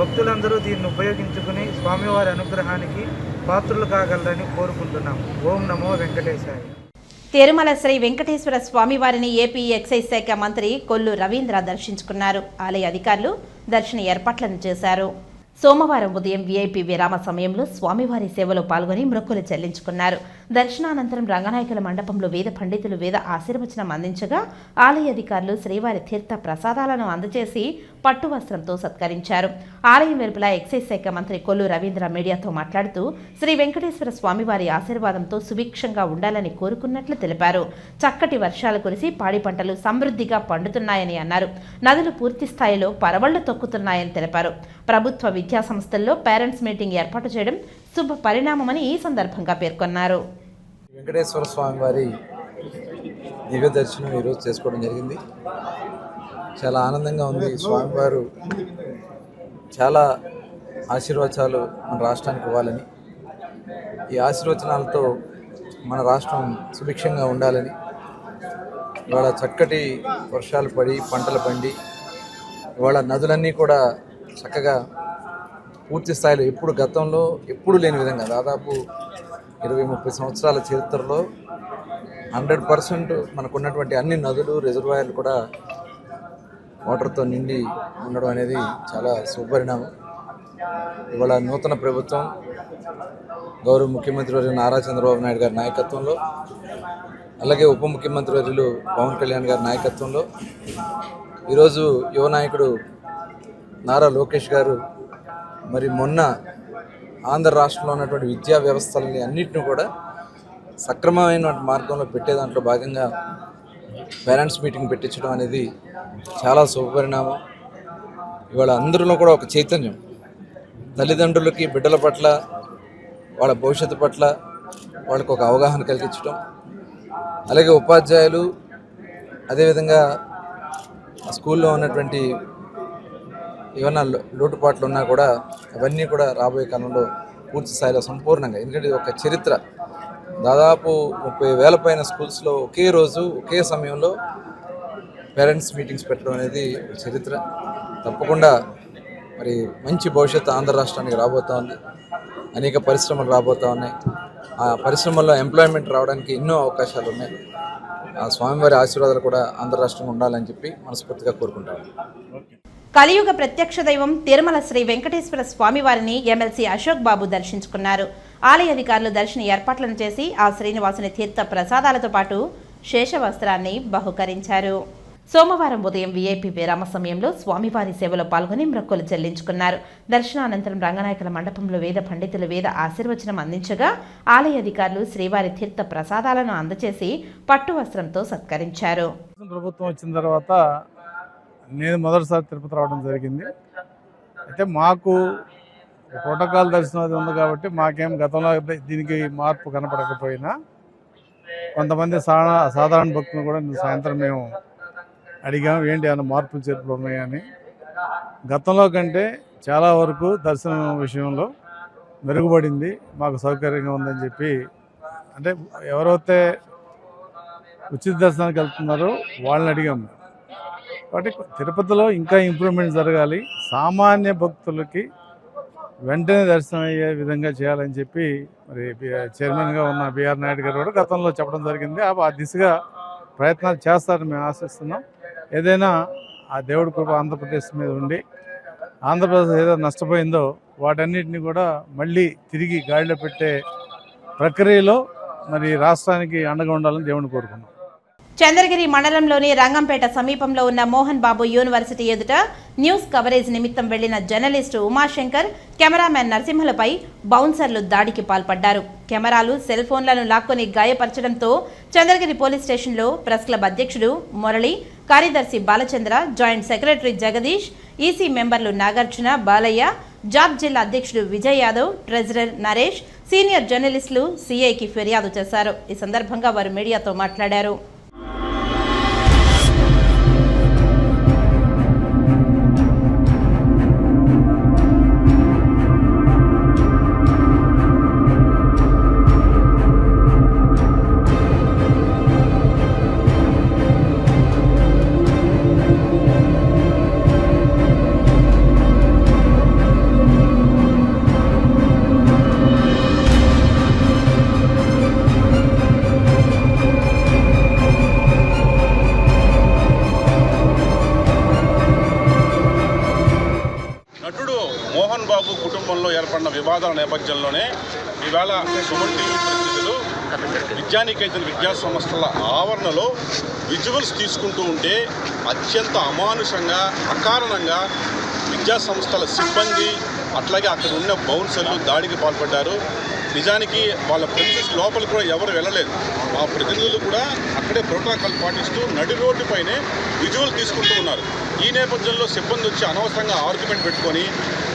భక్తులందరూ దీన్ని ఉపయోగించుకుని స్వామివారి అనుగ్రహానికి పాత్రులు కాగలరని కోరుకుంటున్నాం. ఓం నమో వెంకటేశాయ. తిరుమల శ్రీ వెంకటేశ్వర స్వామివారిని ఏపీ ఎక్సైజ్ శాఖ మంత్రి కొల్లు రవీంద్ర దర్శించుకున్నారు. ఆలయ అధికారులు దర్శన ఏర్పాట్లను చేశారు. సోమవారం ఉదయం వీఐపీ విరామ సమయంలో స్వామివారి సేవలో పాల్గొని మొక్కులు చెల్లించుకున్నారు. దర్శనానంతరం రంగనాయకుల మండపంలో వేద పండితులు వేద ఆశీర్వచనం అందించగా ఆలయ అధికారులు శ్రీవారి తీర్థ ప్రసాదాలను అందజేసి పట్టు వస్త్రంతో సత్కరించారు. ఆలయం వెలుపల ఎక్సైజ్ శాఖ మంత్రి కొల్లు రవీంద్ర మీడియాతో మాట్లాడుతూ శ్రీ వెంకటేశ్వర స్వామివారి ఆశీర్వాదంతో సుభిక్షంగా ఉండాలని కోరుకున్నట్లు తెలిపారు. చక్కటి వర్షాలు కురిసి పాడి పంటలు సమృద్ధిగా పండుతున్నాయని అన్నారు. నదులు పూర్తి స్థాయిలో పరవళ్లు తొక్కుతున్నాయని తెలిపారు. ప్రభుత్వ విద్యా సంస్థల్లో పేరెంట్స్ మీటింగ్ ఏర్పాటు చేయడం శుభ పరిణామమని ఈ సందర్భంగా పేర్కొన్నారు. వెంకటేశ్వర స్వామి వారి దివ్య దర్శనం ఈరోజు చేసుకోవడం జరిగింది. చాలా ఆనందంగా ఉంది. స్వామివారు చాలా ఆశీర్వచనాలు మన రాష్ట్రానికి ఇవ్వాలని, ఈ ఆశీర్వచనాలతో మన రాష్ట్రం సుభిక్షంగా ఉండాలని, ఇవాళ చక్కటి వర్షాలు పడి పంటలు పండి ఇవాళ నదులన్నీ కూడా చక్కగా పూర్తి స్థాయిలో గతంలో ఎప్పుడు లేని విధంగా దాదాపు 20-30 సంవత్సరాల చరిత్రలో 100% మనకున్నటువంటి అన్ని నదులు, రిజర్వాయర్లు కూడా వాటర్తో నిండి ఉండడం అనేది చాలా శుభపరిణామం. ఇవాళ నూతన ప్రభుత్వం గౌరవ ముఖ్యమంత్రి వర్యులు నారా చంద్రబాబు నాయుడు గారి నాయకత్వంలో, అలాగే ఉప ముఖ్యమంత్రి వర్యులు పవన్ కళ్యాణ్ గారి నాయకత్వంలో ఈరోజు యువ నాయకుడు నారా లోకేష్ గారు మరి మొన్న ఆంధ్ర రాష్ట్రంలో ఉన్నటువంటి విద్యా వ్యవస్థలని అన్నింటినీ కూడా సక్రమమైన మార్గంలో పెట్టే దాంట్లో భాగంగా పేరెంట్స్ మీటింగ్ పెట్టించడం అనేది చాలా శుభపరిణామం. ఇవాళ అందరిలో కూడా ఒక చైతన్యం, తల్లిదండ్రులకి బిడ్డల పట్ల, వాళ్ళ భవిష్యత్తు పట్ల వాళ్ళకు ఒక అవగాహన కలిగించడం, అలాగే ఉపాధ్యాయులు, అదేవిధంగా స్కూల్లో ఉన్నటువంటి ఏమన్నా లోటుపాట్లు ఉన్నా కూడా అవన్నీ కూడా రాబోయే కాలంలో పూర్తి స్థాయిలో సంపూర్ణంగా, ఎందుకంటే ఇది ఒక చరిత్ర. దాదాపు 30,000 పైన స్కూల్స్లో ఒకే రోజు ఒకే సమయంలో పేరెంట్స్ మీటింగ్స్ పెట్టడం అనేది చరిత్ర. తప్పకుండా మరి మంచి భవిష్యత్తు ఆంధ్ర రాష్ట్రానికి రాబోతూ ఉంది. అనేక పరిశ్రమలు రాబోతూ ఉన్నాయి. ఆ పరిశ్రమల్లో ఎంప్లాయ్మెంట్ రావడానికి ఎన్నో అవకాశాలు ఉన్నాయి. ఆ స్వామివారి ఆశీర్వాదాలు కూడా ఆంధ్ర రాష్ట్రంలో ఉండాలని చెప్పి మనస్ఫూర్తిగా కోరుకుంటాను. కలియుగ ప్రత్యక్ష దైవం తిరుమల శ్రీ వెంకటేశ్వర స్వామివారిని ఎమ్మెల్సీ అశోక్ బాబు దర్శించుకున్నారు. ఆలయ అధికారులు దర్శన ఏర్పాట్లను చేసి ఆ శ్రీనివాసుని తీర్థ ప్రసాదాలతో పాటు శేషవస్త్రాన్ని బహుకరించారు. సోమవారం ఉదయం వీఐపీ విరామ సమయంలో స్వామివారి సేవలో పాల్గొని మొక్కులు చెల్లించుకున్నారు. దర్శనానంతరం రంగనాయకుల మండపంలో వేద పండితులు వేద ఆశీర్వచనం అందించగా ఆలయ అధికారులు శ్రీవారి తీర్థ ప్రసాదాలను అందజేసి పట్టు వస్త్రంతో సత్కరించారు. ప్రభుత్వం వచ్చిన తర్వాత నేను మొదటిసారి తిరుపతి రావడం జరిగింది. అయితే మాకు ప్రోటోకాల్ దర్శనం అది ఉంది కాబట్టి మాకేం గతంలో దీనికి మార్పు కనపడకపోయినా కొంతమంది సాధారణ భక్తులు కూడా సాయంత్రం మేము అడిగాము ఏంటి అన్న మార్పులు చేర్పులు ఉన్నాయని. గతంలో కంటే చాలా వరకు దర్శనం విషయంలో మెరుగుపడింది, మాకు సౌకర్యంగా ఉందని చెప్పి, అంటే ఎవరైతే ఉచిత దర్శనానికి వెళ్తున్నారో వాళ్ళని అడిగాము. కాబట్టి తిరుపతిలో ఇంకా ఇంప్రూవ్మెంట్ జరగాలి, సామాన్య భక్తులకి వెంటనే దర్శనం అయ్యే విధంగా చేయాలని చెప్పి మరి చైర్మన్గా ఉన్న బిఆర్ నాయుడు గారు కూడా గతంలో చెప్పడం జరిగింది. ఆ దిశగా ప్రయత్నాలు చేస్తారని మేము ఆశిస్తున్నాం. ఏదైనా ఆ దేవుడి కృప ఆంధ్రప్రదేశ్ మీద ఉండి ఆంధ్రప్రదేశ్ ఏదో నష్టపోయిందో వాటన్నిటిని కూడా మళ్ళీ తిరిగి గాడిలో పెట్టే ప్రక్రియలో మరి రాష్ట్రానికి అండగా ఉండాలని దేవుని కోరుకున్నాం. చంద్రగిరి మండలంలోని రంగంపేట సమీపంలో ఉన్న మోహన్ బాబు యూనివర్సిటీ ఎదుట న్యూస్ కవరేజ్ నిమిత్తం వెళ్లిన జర్నలిస్టు ఉమాశంకర్, కెమెరామెన్ నరసింహలపై బౌన్సర్లు దాడికి పాల్పడ్డారు. కెమెరాలు, సెల్ ఫోన్లను లాక్కొని గాయపరచడంతో చంద్రగిరి పోలీస్ స్టేషన్లో ప్రెస్ క్లబ్ అధ్యక్షుడు మురళి, కార్యదర్శి Balachandra, joint secretary Jagadish, EC మెంబర్లు నాగార్జున, బాలయ్య, జాబ్ జిల్లా అధ్యక్షుడు విజయ్ యాదవ్, ట్రెజరర్ నరేష్, సీనియర్ జర్నలిస్టులు సీఐకి ఫిర్యాదు చేశారు. ఈ సందర్భంగా వారు మీడియాతో మాట్లాడారు. మోహన్ బాబు కుటుంబంలో ఏర్పడిన వివాదాల నేపథ్యంలోనే ఈవేళ సుమన్ టీవీ ప్రతినిధులు విద్యానికేతన్ విద్యా సంస్థల ఆవరణలో విజువల్స్ తీసుకుంటూ ఉంటే అత్యంత అమానుషంగా, అకారణంగా విద్యా సంస్థల సిబ్బంది అట్లాగే అక్కడ ఉన్న బౌన్సర్లు దాడికి పాల్పడ్డారు. నిజానికి వాళ్ళ ప్రతినిధులు లోపలికి కూడా ఎవరు వెళ్ళలేదు. ఆ ప్రతినిధులు కూడా అక్కడే ప్రోటోకాల్ పాటిస్తూ నడి రోడ్డుపైనే విజువల్ తీసుకుంటూ ఉన్నారు. ఈ నేపథ్యంలో సిబ్బంది వచ్చి అనవసరంగా ఆర్గ్యుమెంట్ పెట్టుకొని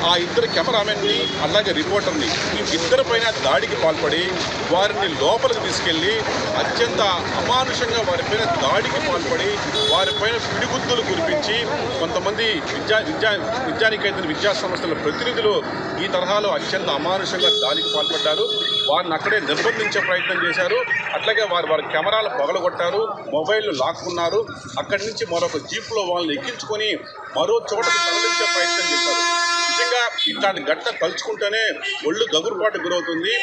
ఆ ఇద్దరు కెమెరామెన్ని అలాగే రిపోర్టర్ని ఈ ఇద్దరిపైన దాడికి పాల్పడి వారిని లోపలికి తీసుకెళ్లి అత్యంత అమానుషంగా వారిపైన దాడికి పాల్పడి వారిపైన పిడిగుద్దులు కురిపించి కొంతమంది విద్యానికేతన్ విద్యా సంస్థల ప్రతినిధులు ఈ తరహాలో అత్యంత అమానుషంగా దాడికి పాల్పడ్డారు. వారిని అక్కడే నిర్బంధించే ప్రయత్నం చేశారు. అట్లాగే వారి కెమెరాలు పగలగొట్టారు, మొబైల్ లాక్కున్నారు. అక్కడి నుంచి మరొక జీప్లో వాళ్ళని ఎక్కించుకొని మరో చోటకు తరలించే ప్రయత్నం చేశారు. నిజంగా ఇట్లాంటి ఘటన తలుచుకుంటేనే ఒళ్ళు గగురుపాటు గురవుతుంది.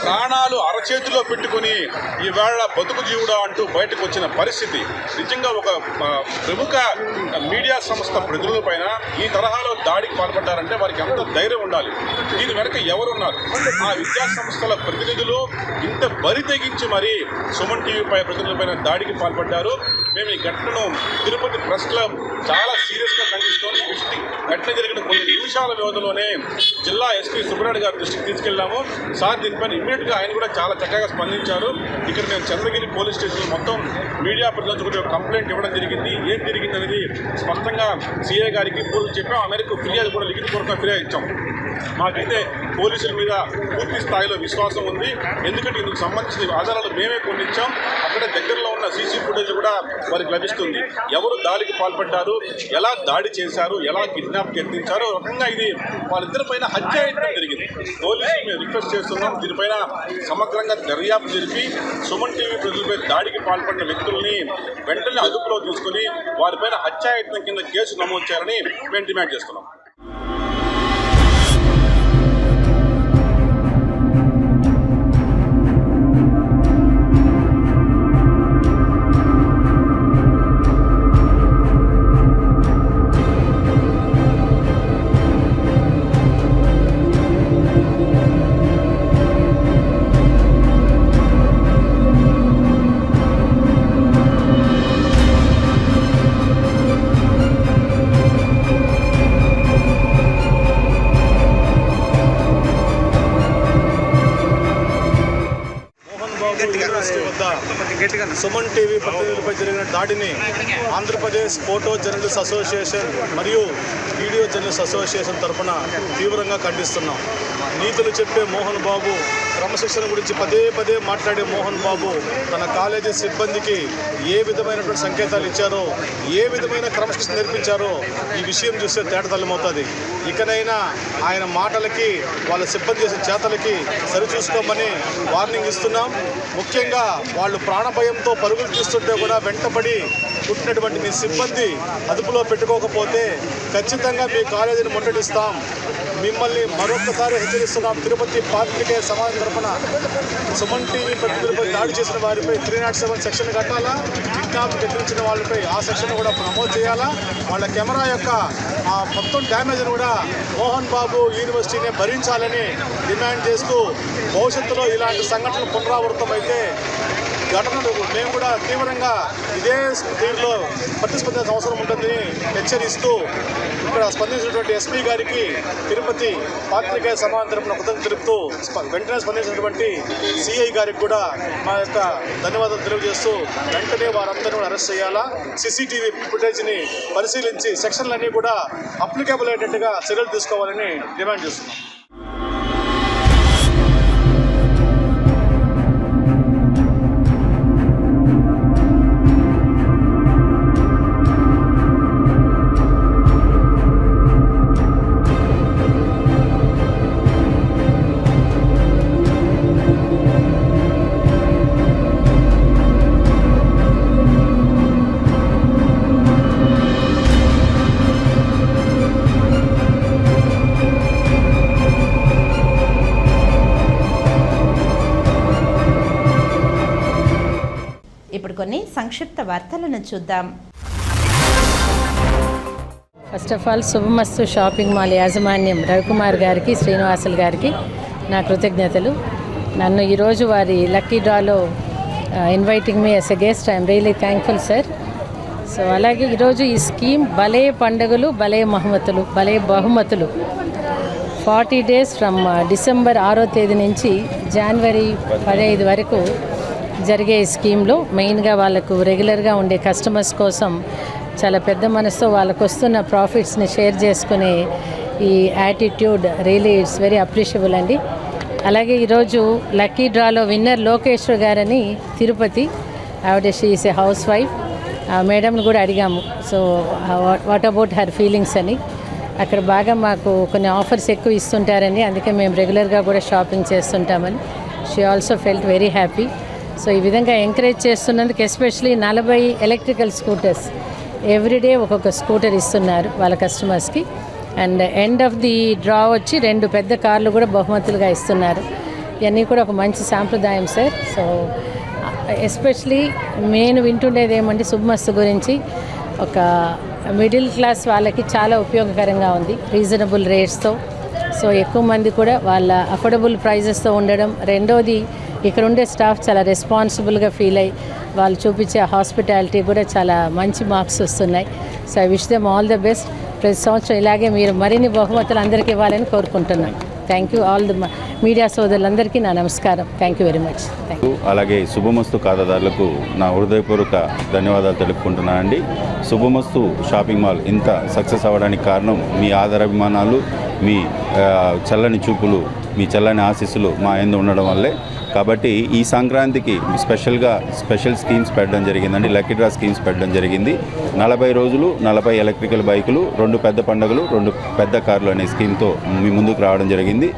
ప్రాణాలు అరచేతిలో పెట్టుకుని ఈవేళ బతుకు జీవుడా అంటూ బయటకు వచ్చిన పరిస్థితి నిజంగా ఒక ప్రముఖ మీడియా సంస్థ ప్రతినిధులపైన ఈ తరహాలో దాడికి పాల్పడ్డారంటే వారికి ఎంత ధైర్యం ఉండాలి. దీని వెనక ఎవరున్నారు? ఆ విద్యా సంస్థల ప్రతినిధులు ఇంత బరి తెగించి మరీ సుమన్ టీవీపై ప్రతినిధులపైన దాడికి పాల్పడ్డారు. మేము ఈ ఘటనను తిరుపతి ప్రెస్ క్లబ్ చాలా సీరియస్గా ఖండిస్తాం. ఘటన జరిగిన కొన్ని నిమిషాల వ్యవధిలోనే జిల్లా ఎస్పీ సుబ్రాయుడు గారి దృష్టికి తీసుకెళ్లాము. సార్ దీనిపైన ఇమ్మీడియట్గా ఆయన కూడా చాలా చక్కగా స్పందించారు. ఇక్కడ మేము చంద్రగిరి పోలీస్ స్టేషన్ మొత్తం మీడియా ప్రతినిధులకు ఒక కంప్లైంట్ ఇవ్వడం జరిగింది. ఏం జరిగింది అనేది స్పష్టంగా సీఐ గారికి పోలీసులు చెప్పాం. అమెరికా ఫిర్యాదు కూడా లిఖితపూర్వకంగా ఫిర్యాదు ఇచ్చాం. మాకైతే పోలీసుల మీద పూర్తి స్థాయిలో విశ్వాసం ఉంది. ఎందుకంటే ఇందుకు సంబంధించిన ఆధారాలు మేమే కొన్ని ఇచ్చాం. అక్కడ దగ్గరలో ఉన్న సీసీ ఫుటేజ్ కూడా వారికి లభిస్తుంది. ఎవరు దాడికి పాల్పడ్డారు, ఎలా దాడి చేశారు, ఎలా కిడ్నాప్ యత్నించారో రకంగా ఇది వాళ్ళిద్దరిపైన హత్యాయత్నం జరిగింది. పోలీసులు మేము రిక్వెస్ట్ చేస్తున్నాం, దీనిపైన సమగ్రంగా దర్యాప్తు జరిపి సుమన్ టీవీ ప్రజలపై దాడికి పాల్పడిన వ్యక్తుల్ని వెంటనే అదుపులో తీసుకుని వారిపైన హత్యాయత్నం కింద కేసు నమోదు చేయాలని మేము డిమాండ్ చేస్తున్నాం. యూనివర్సిటీ వద్ద సుమన్ టీవీ ప్రతినిధులపై జరిగిన దాడిని ఆంధ్రప్రదేశ్ ఫోటో జర్నలిస్ట్ అసోసియేషన్ మరియు వీడియో జర్నలిస్ట్ అసోసియేషన్ తరఫున తీవ్రంగా ఖండిస్తున్నాం. నీతులు చెప్పే మోహన్ బాబు, క్రమశిక్షణ గురించి పదే పదే మాట్లాడే మోహన్ బాబు తన కాలేజీ సిబ్బందికి ఏ విధమైనటువంటి సంకేతాలు ఇచ్చారో, ఏ విధమైన క్రమశిక్షణ నేర్పించారో ఈ విషయం చూస్తే తేటతెల్లమవుతుంది. ఇకనైనా ఆయన మాటలకి వాళ్ళ సిబ్బంది చేసిన చేతలకి సరిచూసుకోమని వార్నింగ్ ఇస్తున్నాం. ముఖ్యంగా వాళ్ళు ప్రాణభయంతో పరుగులు తీస్తుంటే కూడా వెంటబడి పుట్టినటువంటి మీ సిబ్బంది అదుపులో పెట్టుకోకపోతే ఖచ్చితంగా మీ కాలేజీని ముట్టడిస్తాం. మిమ్మల్ని మరొకసారి హెచ్చరిస్తున్నాం. తిరుపతి పాత్రికేయ సమాజం తరఫున సుమన్ టీవీ ప్రతినిధులపై దాడి చేసిన వారిపై 307 సెక్షన్ కట్టాలా, కిడ్నాప్ ఎదిరించిన వాళ్ళపై ఆ సెక్షన్ కూడా నమోదు చేయాలా, వాళ్ళ కెమెరా యొక్క ఆ మొత్తం డ్యామేజ్ను కూడా మోహన్ బాబు యూనివర్సిటీనే భరించాలని డిమాండ్ చేస్తూ భవిష్యత్తులో ఇలాంటి సంఘటనలు పునరావృతం అయితే ఘటనలు మేము కూడా తీవ్రంగా ఇదే తీరులో ప్రతిస్పందించాల్సిన అవసరం ఉంటుందని హెచ్చరిస్తూ ఇక్కడ స్పందించినటువంటి ఎస్పీ గారికి తిరుపతి పాత్రికేయ సమాజం తరపున కృతజ్ఞతలు తెలుపుతూ వెంటనే స్పందించినటువంటి సిఐ గారికి కూడా మా యొక్క ధన్యవాదాలు తెలియజేస్తూ వెంటనే వారందరినీ కూడా అరెస్ట్ చేయాలా, సీసీటీవీ ఫుటేజ్ని పరిశీలించి సెక్షన్లన్నీ కూడా అప్లికేబుల్ అయ్యేటట్టుగా చర్యలు తీసుకోవాలని డిమాండ్ చేస్తున్నాం. ఇప్పుడు కొన్ని సంక్షిప్త వార్తలను చూద్దాం. First of all Subhamastu shopping mall యాజమాన్యం రవికుమార్ గారికి, శ్రీనివాసులు గారికి నా కృతజ్ఞతలు. నన్ను ఈరోజు వారి లక్కీ డ్రాలో inviting me as a guest. I'm really thankful sir. So అలాగే ఈరోజు ఈ స్కీమ్ భలే పండుగలు, భలే బహుమతులు 40 days ఫ్రమ్ డిసెంబర్ 6వ తేదీ నుంచి జనవరి 15 వరకు జరిగే ఈ స్కీమ్లో మెయిన్గా వాళ్ళకు రెగ్యులర్గా ఉండే కస్టమర్స్ కోసం చాలా పెద్ద మనసుతో వాళ్ళకు వస్తున్న ప్రాఫిట్స్ని షేర్ చేసుకునే ఈ attitude really it's very appreciable అండి. అలాగే ఈరోజు లక్కీ డ్రాలో విన్నర్ లోకేశ్వర్ గారని తిరుపతి, ఆవిడ she is a housewife. మేడంను కూడా అడిగాము, so what about her feelings అని. అక్కడ బాగా మాకు కొన్ని ఆఫర్స్ ఎక్కువ ఇస్తుంటారని, అందుకే మేము రెగ్యులర్గా కూడా షాపింగ్ చేస్తుంటామని. She also felt very happy. So ఈ విధంగా ఎంకరేజ్ చేస్తున్నందుకు, ఎస్పెషలీ 40 ఎలక్ట్రికల్ స్కూటర్స్ ఎవ్రీడే ఒక్కొక్క స్కూటర్ ఇస్తున్నారు వాళ్ళ కస్టమర్స్కి. And end of the draw వచ్చి 2 పెద్ద కార్లు కూడా బహుమతులుగా ఇస్తున్నారు. ఇవన్నీ కూడా ఒక మంచి సాంప్రదాయం సార్. సో ఎస్పెషలీ నేను వింటుండేది ఏమంటే శుభమస్తు గురించి ఒక మిడిల్ క్లాస్ వాళ్ళకి చాలా ఉపయోగకరంగా ఉంది, రీజనబుల్ రేట్స్తో. సో ఎక్కువ మంది కూడా వాళ్ళ అఫోర్డబుల్ ప్రైజెస్తో ఉండడం. రెండోది ఇక్కడ ఉండే స్టాఫ్ చాలా రెస్పాన్సిబుల్గా ఫీల్ అయ్యి వాళ్ళు చూపించే హాస్పిటాలిటీ కూడా చాలా మంచి మార్క్స్ వస్తున్నాయి. So I wish them all the best. ప్రతి సంవత్సరం ఇలాగే మీరు మరిన్ని బహుమతులు అందరికీ ఇవ్వాలని కోరుకుంటున్నాను. Thank you all the media సోదరులందరికీ నా నమస్కారం. Thank you very much. అలాగే శుభమస్తు ఖాతాదారులకు నా హృదయపూర్వక ధన్యవాదాలు తెలుపుకుంటున్నానండి. శుభమస్తు షాపింగ్ మాల్ ఇంత సక్సెస్ అవ్వడానికి కారణం మీ ఆదరాభిమానాలు, మీ చల్లని చూపులు, మీ చల్లని ఆశీస్సులు మా యందు ఉండడం వల్లే. కాబట్టి ఈ సంక్రాంతికి స్పెషల్ స్కీమ్స్ పెట్టడం జరిగిందండి. లక్కీ డ్రా స్కీమ్స్ పెట్టడం జరిగింది. 40 రోజులు 40 ఎలక్ట్రికల్ బైకులు, 2 పెద్ద పండుగలు, 2 పెద్ద కార్లు అనే స్కీమ్తో మీ ముందుకు రావడం జరిగింది.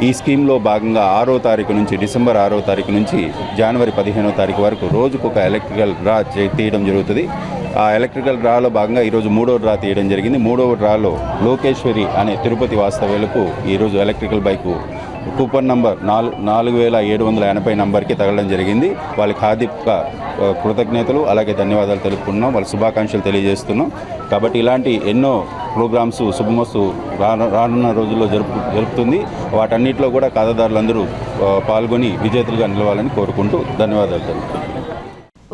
ఈ స్కీమ్లో భాగంగా 6వ తారీఖు నుంచి డిసెంబర్ 6వ తారీఖు నుంచి జనవరి 15వ తారీఖు వరకు రోజుకొక ఎలక్ట్రికల్ డ్రా తీయడం జరుగుతుంది. ఆ ఎలక్ట్రికల్ డ్రాలో భాగంగా ఈరోజు 3వ డ్రా తీయడం జరిగింది. 3వ డ్రాలో లోకేశ్వరి అనే తిరుపతి వాస్తవ్యులకు ఈరోజు ఎలక్ట్రికల్ బైకు కూపన్ నంబర్ 4780 నంబర్కి తగలడం జరిగింది. వాళ్ళకి హార్దిక కృతజ్ఞతలు అలాగే ధన్యవాదాలు తెలుపుకుంటున్నాం, వాళ్ళ శుభాకాంక్షలు తెలియజేస్తున్నాం. కాబట్టి ఇలాంటి ఎన్నో ప్రోగ్రామ్స్ శుభమస్తు రానున్న రోజుల్లో జరుపుతుంది. వాటన్నిటిలో కూడా ఖాతాదారులందరూ పాల్గొని విజేతలుగా నిలవాలని కోరుకుంటూ ధన్యవాదాలు తెలుపుతున్నాం.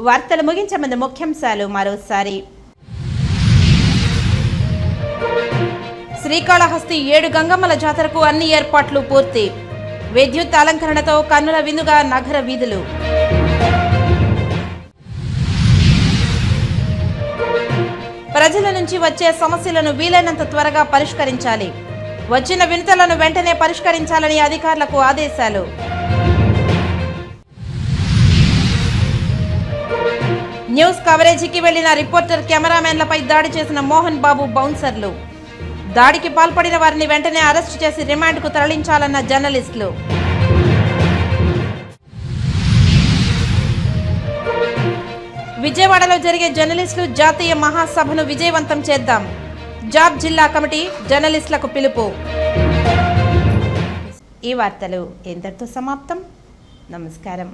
వార్తలు ముగించే ముందు ముఖ్యాంశాలు మరోసారి. శ్రీకాళహస్తి 7 గంగమ్మల జాతరకు అన్ని ఏర్పాట్లు పూర్తి. విద్యుత్ అలంకరణతో కన్నుల విందుగా నగర వీధులు. ప్రజల నుంచి వచ్చే సమస్యలను వీలైనంత త్వరగా పరిష్కరించాలి. వచ్చిన వినతులను వెంటనే పరిష్కరించాలని అధికారులకు ఆదేశాలు. న్యూస్ కవరేజీకి వెళ్లిన రిపోర్టర్ కెమెరామెన్లపై దాడి చేసిన మోహన్ బాబు బౌన్సర్లు. దాడికి పాల్పడిన వారిని వెంటనే అరెస్టు చేసి రిమాండ్కు తరలించాలన్న జర్నలిస్టులు. విజయవాడలో జరిగే జర్నలిస్టులు జాతీయ మహాసభను విజయవంతం చేద్దాం. జాబ్ జిల్లా కమిటీ జర్నలిస్టులకు పిలుపు. ఈ వార్తలు ఇంతటితో సమాప్తం. నమస్కారం.